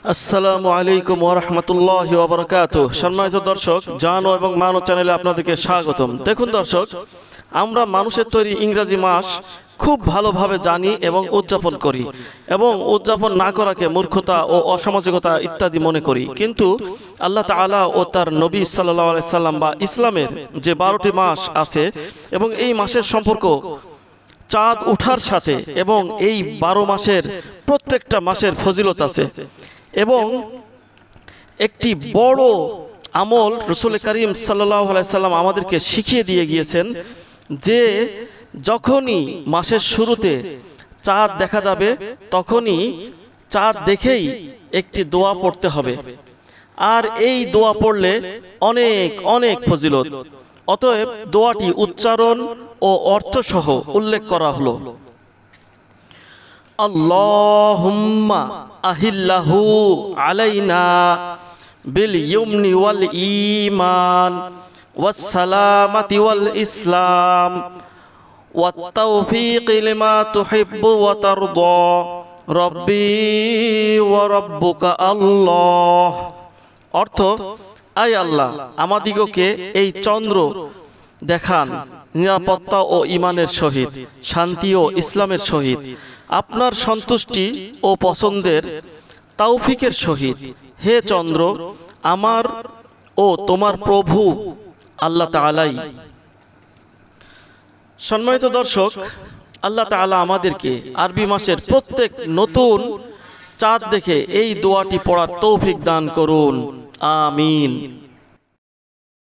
আসসালামু আলাইকুম ওয়া রাহমাতুল্লাহি ওয়া বারাকাতুহু। সম্মানিত দর্শক, জানো এবং মানো চ্যানেলে আপনাদেরকে স্বাগতম। দেখুন দর্শক, আমরা মানুষের তৈরি ইংরেজি মাস খুব ভালোভাবে জানি এবং উদযাপন করি, এবং উদযাপন না করাকে মূর্খতা ও অসামাজিকতা ইত্যাদি মনে করি। কিন্তু আল্লাহ তাআলা ও তার নবী সাল্লাল্লাহু আলাইহি সাল্লাম বা ইসলামের যে 12টি মাস আছে এবং এই মাসের সম্পর্ক চাঁদ ওঠার সাথে, এবং এই 12 মাসের প্রত্যেকটা মাসের ফজিলত আছে। এবং একটি বড় আমল রাসূল করিম সাল্লাল্লাহু আলাইহি সাল্লাম আমাদেরকে শিখিয়ে দিয়ে গিয়েছেন যে যখনই মাসের শুরুতে চাঁদ দেখা যাবে তখনই চাঁদ দেখেই একটি দোয়া পড়তে হবে, আর এই দোয়া পড়লে অনেক অনেক ফজিলত। অতএব দোয়াটি উচ্চারণ ও অর্থসহ উল্লেখ করা হলো। আল্লাহুম্মা আহিল্লাহু আলাইনা বিল ইয়ুমনি ওয়াল ঈমান ওয়াস সালামাতি ওয়াল ইসলাম ওয়াত তাওফীকি লিমা তুহিব্বু ওয়া তারদা রব্বি ওয়া রাব্বুকা আল্লাহ। অর্থ, আয় আল্লাহ, আমাদিগকে এই চন্দ্র দেখান নিরাপত্তা ও ঈমানের সহিত, শান্তি ও ইসলামের সহিত, আপনার সন্তুষ্টি ও পছন্দের তাওফিকের সহিত। হে চন্দ্র, আমার ও তোমার প্রভু আল্লাহ তাআলাই। সম্মানিত দর্শক, আল্লাহ তাআলা আমাদেরকে আরবি মাসের প্রত্যেক নতুন চাঁদ দেখে এই দোয়াটি পড়ার তৌফিক দান করুন। আমিন।